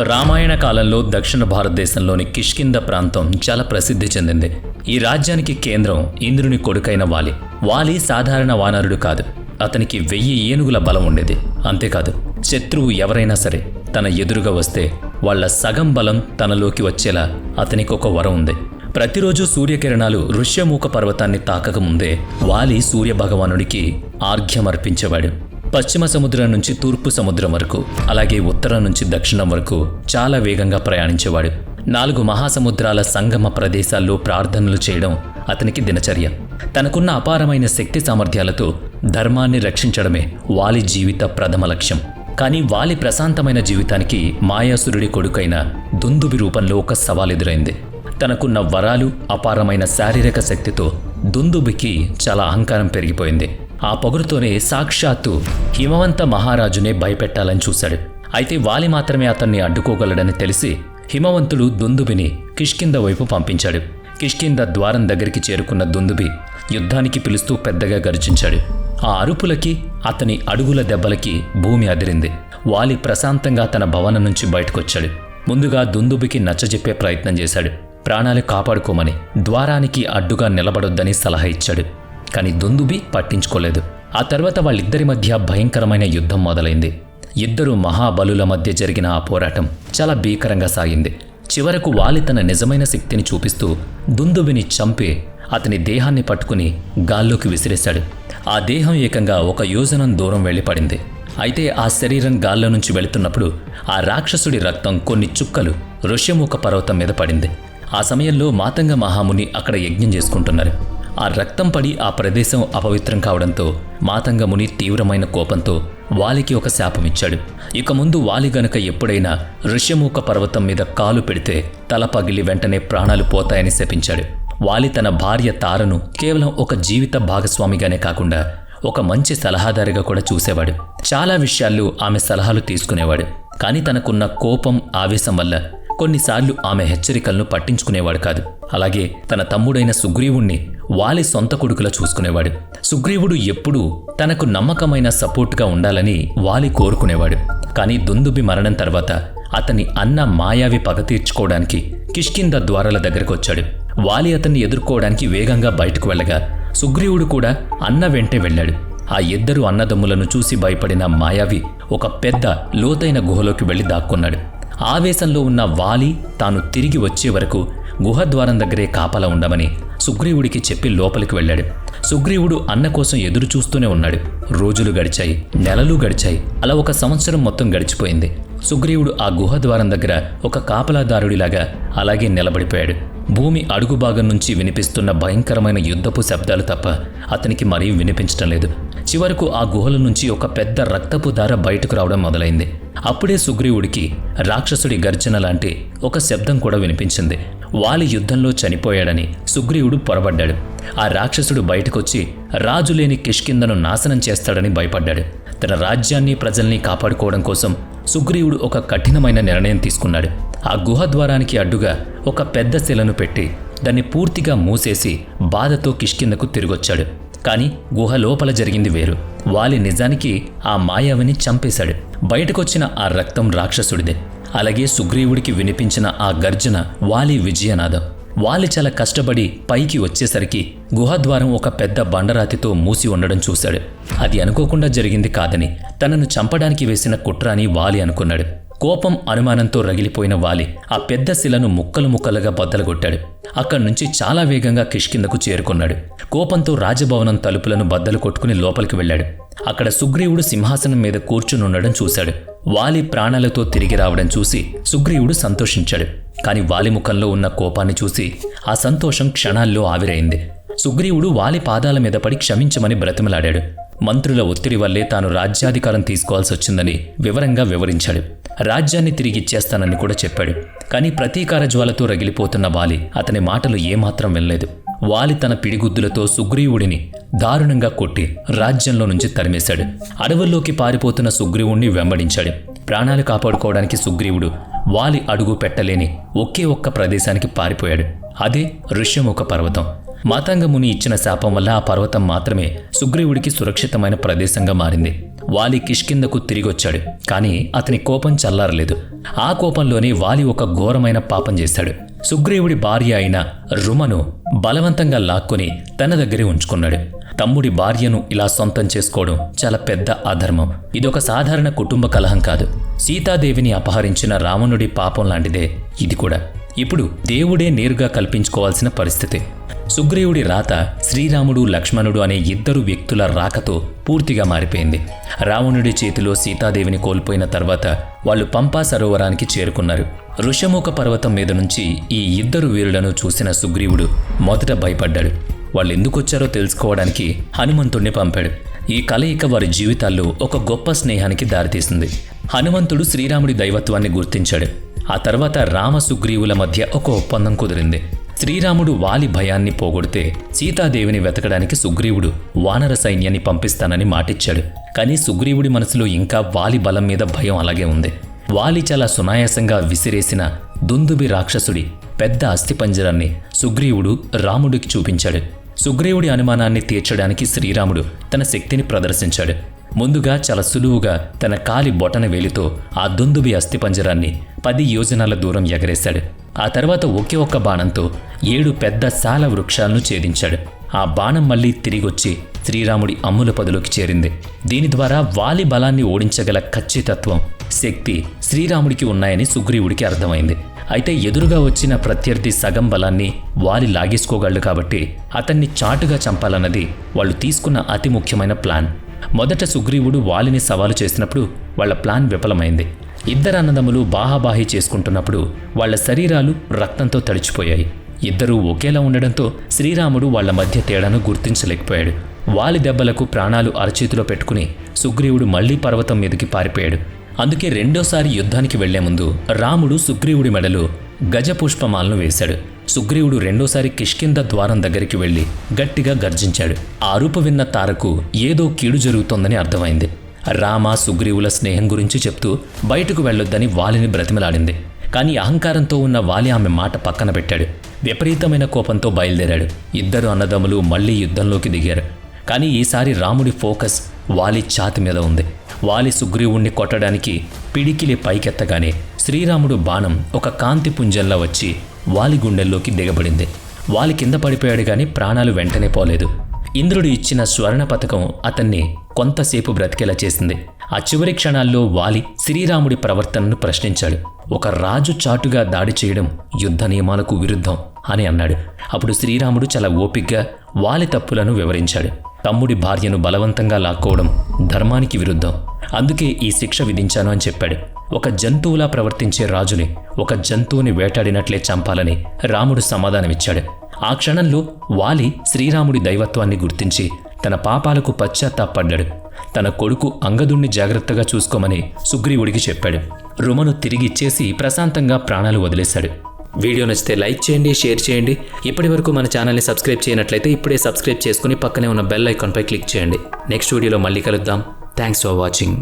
రామాయణ కాలంలో దక్షిణ భారతదేశంలోని కిష్కింద ప్రాంతం చాలా ప్రసిద్ధి చెందింది. ఈ రాజ్యానికి కేంద్రం ఇంద్రుని కొడుకైన వాలి. వాలి సాధారణ వానరుడు కాదు. అతనికి 1000 ఏనుగుల బలం ఉండేది. అంతేకాదు, శత్రువు ఎవరైనా సరే తన ఎదురుగా వస్తే వాళ్ల సగం బలం తనలోకి వచ్చేలా అతనికి ఒక వరం ఉంది. ప్రతిరోజు సూర్యకిరణాలు ఋష్యమూక పర్వతాన్ని తాకకముందే వాలి సూర్యభగవానుడికి ఆర్ఘ్యమర్పించేవాడు. పశ్చిమ సముద్రం నుంచి తూర్పు సముద్రం వరకు, అలాగే ఉత్తరం నుంచి దక్షిణం వరకు చాలా వేగంగా ప్రయాణించేవాడు. 4 మహాసముద్రాల సంగమ ప్రదేశాల్లో ప్రార్థనలు చేయడం అతనికి దినచర్య. తనకున్న అపారమైన శక్తి సామర్థ్యాలతో ధర్మాన్ని రక్షించడమే వాలి జీవిత ప్రథమ లక్ష్యం. కానీ వాలి ప్రశాంతమైన జీవితానికి మాయాసురుడి కొడుకైన దుందుబి రూపంలో ఒక సవాల్ ఎదురైంది. తనకున్న వరాలు, అపారమైన శారీరక శక్తితో దుందుబికి చాలా అహంకారం పెరిగిపోయింది. ఆ పొగరుతోనే సాక్షాత్తు హిమవంత మహారాజునే భయపెట్టాలని చూశాడు. అయితే వాలి మాత్రమే అతన్ని అడ్డుకోగలడని తెలిసి హిమవంతుడు దుందుబిని కిష్కింద వైపు పంపించాడు. కిష్కింద ద్వారం దగ్గరికి చేరుకున్న దుందుబి యుద్ధానికి పిలుస్తూ పెద్దగా గర్జించాడు. ఆ అరుపులకి, అతని అడుగుల దెబ్బలకి భూమి అదిరింది. వాలి ప్రశాంతంగా తన భవనం నుంచి బయటకొచ్చాడు. ముందుగా దుందుబికి నచ్చజెప్పే ప్రయత్నం చేశాడు. ప్రాణాలు కాపాడుకోమని, ద్వారానికి అడ్డుగా నిలబడొద్దని సలహా ఇచ్చాడు. కానీ దుందుబి పట్టించుకోలేదు. ఆ తర్వాత వాళ్ళిద్దరి మధ్య భయంకరమైన యుద్ధం మొదలైంది. ఇద్దరు మహాబలుల మధ్య జరిగిన ఆ పోరాటం చాలా భీకరంగా సాగింది. చివరకు వాలి తన నిజమైన శక్తిని చూపిస్తూ దుందుబిని చంపి అతని దేహాన్ని పట్టుకుని గాల్లోకి విసిరేశాడు. ఆ దేహం ఏకంగా 1 యోజనం దూరం వెళ్ళిపడింది. అయితే ఆ శరీరం గాల్లో నుంచి వెళుతున్నప్పుడు ఆ రాక్షసుడి రక్తం కొన్ని చుక్కలు ఋష్యమూక పర్వతం మీద పడింది. ఆ సమయంలో మాతంగ మహాముని అక్కడ యజ్ఞం చేసుకుంటున్నారు. ఆ రక్తం పడి ఆ ప్రదేశం అపవిత్రం కావడంతో మాతంగముని తీవ్రమైన కోపంతో వాలికి ఒక శాపమిచ్చాడు. ఇక ముందు వాలి గనుక ఎప్పుడైనా ఋష్యమూక పర్వతం మీద కాలు పెడితే తల పగిలి వెంటనే ప్రాణాలు పోతాయని శపించాడు. వాలి తన భార్య తారను కేవలం ఒక జీవిత భాగస్వామిగానే కాకుండా ఒక మంచి సలహాదారిగా కూడా చూసేవాడు. చాలా విషయాల్లో ఆమె సలహాలు తీసుకునేవాడు. కానీ తనకున్న కోపం, ఆవేశం వల్ల కొన్నిసార్లు ఆమె హెచ్చరికలను పట్టించుకునేవాడు కాదు. అలాగే తన తమ్ముడైన సుగ్రీవుణ్ణి వాలి సొంత కొడుకులా చూసుకునేవాడు. సుగ్రీవుడు ఎప్పుడూ తనకు నమ్మకమైన సపోర్ట్గా ఉండాలని వాలి కోరుకునేవాడు. కానీ దుందుబి మరణం తర్వాత అతని అన్న మాయావి పగ తీర్చుకోవడానికి కిష్కింద ద్వారాల దగ్గరకు వచ్చాడు. వాలి అతన్ని ఎదుర్కోవడానికి వేగంగా బయటకు వెళ్ళగా సుగ్రీవుడు కూడా అన్న వెంటే వెళ్ళాడు. ఆ ఇద్దరు అన్నదమ్ములను చూసి భయపడిన మాయావి ఒక పెద్ద లోతైన గుహలోకి వెళ్లి దాక్కున్నాడు. ఆవేశంలో ఉన్న వాలి తాను తిరిగి వచ్చే వరకు గుహద్వారం దగ్గరే కాపలా ఉండమని సుగ్రీవుడికి చెప్పి లోపలికి వెళ్ళాడు. సుగ్రీవుడు అన్న కోసం ఎదురు చూస్తూనే ఉన్నాడు. రోజులు గడిచాయి, నెలలు గడిచాయి. అలా 1 సంవత్సరం మొత్తం గడిచిపోయింది. సుగ్రీవుడు ఆ గుహద్వారం దగ్గర ఒక కాపలాదారుడిలాగా అలాగే నిలబడిపోయాడు. భూమి అడుగు భాగం నుంచి వినిపిస్తున్న భయంకరమైన యుద్ధపు శబ్దాలు తప్ప అతనికి మరీ వినిపించటం లేదు. చివరకు ఆ గుహల నుంచి ఒక పెద్ద రక్తపు ధార బయటకు రావడం మొదలైంది. అప్పుడే సుగ్రీవుడికి రాక్షసుడి గర్జన లాంటి ఒక శబ్దం కూడా వినిపించింది. వాలి యుద్ధంలో చనిపోయాడని సుగ్రీవుడు పొరబడ్డాడు. ఆ రాక్షసుడు బయటకొచ్చి రాజు లేని కిష్కిందను నాశనం చేస్తాడని భయపడ్డాడు. తన రాజ్యాన్ని, ప్రజల్ని కాపాడుకోవడం కోసం సుగ్రీవుడు ఒక కఠినమైన నిర్ణయం తీసుకున్నాడు. ఆ గుహ ద్వారానికి అడ్డుగా ఒక పెద్ద శిలను పెట్టి దాన్ని పూర్తిగా మూసేసి బాధతో కిష్కిందకు తిరిగొచ్చాడు. కానీ గుహ లోపల జరిగింది వేరు. వాలి నిజానికి ఆ మాయావిని చంపేశాడు. బయటకొచ్చిన ఆ రక్తం రాక్షసుడిదే. అలాగే సుగ్రీవుడికి వినిపించిన ఆ గర్జన వాలి విజయనాదం. వాలి చాలా కష్టపడి పైకి వచ్చేసరికి గుహద్వారం ఒక పెద్ద బండరాతితో మూసి ఉండడం చూశాడు. అది అనుకోకుండా జరిగింది కాదని, తనను చంపడానికి వేసిన కుట్ర అని వాలి అనుకున్నాడు. కోపం, అనుమానంతో రగిలిపోయిన వాలి ఆ పెద్ద శిలను ముక్కలు ముక్కలుగా బద్దలుగొట్టాడు. అక్కడి నుంచి చాలా వేగంగా కిష్కిందకు చేరుకున్నాడు. కోపంతో రాజభవనం తలుపులను బద్దలు కొట్టుకుని లోపలికి వెళ్ళాడు. అక్కడ సుగ్రీవుడు సింహాసనం మీద కూర్చునుండడం చూశాడు. వాలి ప్రాణాలతో తిరిగి రావడం చూసి సుగ్రీవుడు సంతోషించాడు. కాని వాలి ముఖంలో ఉన్న కోపాన్ని చూసి ఆ సంతోషం క్షణాల్లో ఆవిరైంది. సుగ్రీవుడు వాలి పాదాల మీద పడి క్షమించమని బ్రతిమలాడాడు. మంత్రుల ఒత్తిడి వల్లే తాను రాజ్యాధికారం తీసుకోవాల్సి వచ్చిందని వివరంగా వివరించాడు. రాజ్యాన్ని తిరిగిచ్చేస్తానని కూడా చెప్పాడు. కానీ ప్రతీకార జ్వాలతో రగిలిపోతున్న వాలి అతని మాటలు ఏమాత్రం వినలేదు. వాలి తన పిడిగుద్దులతో సుగ్రీవుడిని దారుణంగా కొట్టి రాజ్యంలో నుంచి తరిమేశాడు. అడవుల్లోకి పారిపోతున్న సుగ్రీవుణ్ణి వెంబడించాడు. ప్రాణాలు కాపాడుకోవడానికి సుగ్రీవుడు వాలి అడుగు పెట్టలేని ఒకే ఒక్క ప్రదేశానికి పారిపోయాడు. అదే ఋష్యమూక పర్వతం. మాతంగ ముని ఇచ్చిన శాపం వల్ల ఆ పర్వతం మాత్రమే సుగ్రీవుడికి సురక్షితమైన ప్రదేశంగా మారింది. వాలి కిష్కిందకు తిరిగొచ్చాడు. కానీ అతని కోపం చల్లారలేదు. ఆ కోపంలోనే వాలి ఒక ఘోరమైన పాపం చేశాడు. సుగ్రీవుడి భార్య అయిన రుమను బలవంతంగా లాక్కొని తన దగ్గరే ఉంచుకున్నాడు. తమ్ముడి భార్యను ఇలా సొంతం చేసుకోవడం చాలా పెద్ద అధర్మం. ఇదొక సాధారణ కుటుంబ కలహం కాదు. సీతాదేవిని అపహరించిన రావణుడి పాపం లాంటిదే ఇది కూడా. ఇప్పుడు దేవుడే నేరుగా కల్పించుకోవాల్సిన పరిస్థితి. సుగ్రీవుడి రాత శ్రీరాముడు లక్ష్మణుడు అనే ఇద్దరు వ్యక్తుల రాకతో పూర్తిగా మారిపోయింది. రావణుడి చేతిలో సీతాదేవిని కోల్పోయిన తర్వాత వాళ్ళు పంపా సరోవరానికి చేరుకున్నారు. ఋషముఖ పర్వతం మీద నుంచి ఈ ఇద్దరు వీరులను చూసిన సుగ్రీవుడు మొదట భయపడ్డాడు. వాళ్ళెందుకొచ్చారో తెలుసుకోవడానికి హనుమంతుణ్ణి పంపాడు. ఈ కలయిక వారి జీవితాల్లో ఒక గొప్ప స్నేహానికి దారితీసింది. హనుమంతుడు శ్రీరాముడి దైవత్వాన్ని గుర్తించాడు. ఆ తర్వాత రామ సుగ్రీవుల మధ్య ఒక ఒప్పందం కుదిరింది. శ్రీరాముడు వాలి భయాన్ని పోగొడితే సీతాదేవిని వెతకడానికి సుగ్రీవుడు వానర సైన్యాన్ని పంపిస్తానని మాటిచ్చాడు. కానీ సుగ్రీవుడి మనసులో ఇంకా వాలి బలం మీద భయం అలాగే ఉంది. వాలి చాలా సునాయాసంగా విసిరేసిన దుందుబి రాక్షసుడి పెద్ద అస్థిపంజరాన్ని సుగ్రీవుడు రాముడికి చూపించాడు. సుగ్రీవుడి అనుమానాన్ని తీర్చడానికి శ్రీరాముడు తన శక్తిని ప్రదర్శించాడు. ముందుగా చాలా సులువుగా తన కాలి బొటన వేలితో ఆ దుందుబి అస్థిపంజరాన్ని 10 యోజనాల దూరం ఎగరేశాడు. ఆ తర్వాత ఒకే ఒక్క బాణంతో 7 పెద్ద సాల వృక్షాలను ఛేదించాడు. ఆ బాణం మళ్లీ తిరిగొచ్చి శ్రీరాముడి అమ్ముల పదులోకి చేరింది. దీని ద్వారా వాలి బలాన్ని ఓడించగల ఖచ్చితత్వం, శక్తి శ్రీరాముడికి ఉన్నాయని సుగ్రీవుడికి అర్థమైంది. అయితే ఎదురుగా వచ్చిన ప్రత్యర్థి సగం బలాన్ని వాలి లాగేసుకోగలడు కాబట్టి అతన్ని చాటుగా చంపాలన్నది వాళ్ళు తీసుకున్న అతి ముఖ్యమైన ప్లాన్. మొదట సుగ్రీవుడు వాలిని సవాలు చేసినప్పుడు వాళ్ల ప్లాన్ విఫలమైంది. ఇద్దరు అన్నదమ్ములు బాహాబాహి చేసుకుంటున్నప్పుడు వాళ్ల శరీరాలు రక్తంతో తడిచిపోయాయి. ఇద్దరూ ఒకేలా ఉండడంతో శ్రీరాముడు వాళ్ల మధ్య తేడాను గుర్తించలేకపోయాడు. వాలి దెబ్బలకు ప్రాణాలు అరచేతిలో పెట్టుకుని సుగ్రీవుడు మళ్లీ పర్వతం మీదకి పారిపోయాడు. అందుకే రెండోసారి యుద్ధానికి వెళ్లే ముందు రాముడు సుగ్రీవుడి మెడలో గజపుష్పమాలను వేశాడు. సుగ్రీవుడు రెండోసారి కిష్కింద ద్వారం దగ్గరికి వెళ్లి గట్టిగా గర్జించాడు. ఆ అరుపు విన్న తారకు ఏదో కీడు జరుగుతోందని అర్థమైంది. రామ సుగ్రీవుల స్నేహం గురించి చెప్తూ బయటకు వెళ్లొద్దని వాలిని బ్రతిమలాడింది. కానీ అహంకారంతో ఉన్న వాలి ఆమె మాట పక్కన పెట్టాడు. విపరీతమైన కోపంతో బయలుదేరాడు. ఇద్దరు అన్నదమ్ములు మళ్లీ యుద్ధంలోకి దిగారు. కానీ ఈసారి రాముడి ఫోకస్ వాలి ఛాతి మీద ఉంది. వాలి సుగ్రీవుణ్ణి కొట్టడానికి పిడికిలి పైకెత్తగానే శ్రీరాముడు బాణం ఒక కాంతి పుంజంలా వచ్చి వాలి గుండెల్లోకి దిగబడింది. వాలి కింద పడిపోయాడు గాని ప్రాణాలు వెంటనే పోలేదు. ఇంద్రుడు ఇచ్చిన స్వర్ణ పథకం అతన్ని కొంతసేపు బ్రతికేలా చేసింది. ఆ చివరి క్షణాల్లో వాలి శ్రీరాముడి ప్రవర్తనను ప్రశ్నించాడు. ఒక రాజు చాటుగా దాడి చేయడం యుద్ధ నియమాలకు విరుద్ధం అని అన్నాడు. అప్పుడు శ్రీరాముడు చాలా ఓపిగ్గా వాలి తప్పులను వివరించాడు. తమ్ముడి భార్యను బలవంతంగా లాక్కోవడం ధర్మానికి విరుద్ధం, అందుకే ఈ శిక్ష విధించాను అని చెప్పాడు. ఒక జంతువులా ప్రవర్తించే రాజుని ఒక జంతువుని వేటాడినట్లే చంపాలని రాముడు సమాధానమిచ్చాడు. ఆ క్షణంలో వాలి శ్రీరాముడి దైవత్వాన్ని గుర్తించి తన పాపాలకు పశ్చాత్తాపడ్డాడు. తన కొడుకు అంగదుణ్ణి జాగ్రత్తగా చూసుకోమని సుగ్రీవుడికి చెప్పాడు. రుమను తిరిగిచ్చేసి ప్రశాంతంగా ప్రాణాలు వదిలేశాడు. వీడియో నచ్చితే లైక్ చేయండి, షేర్ చేయండి. ఇప్పటి వరకు మన ఛానల్ని సబ్స్క్రైబ్ చేయనట్లయితే ఇప్పుడే సబ్స్క్రైబ్ చేసుకుని పక్కనే ఉన్న బెల్ ఐకాన్పై క్లిక్ చేయండి. నెక్స్ట్ వీడియోలో మళ్ళీ కలుద్దాం. Thanks for watching.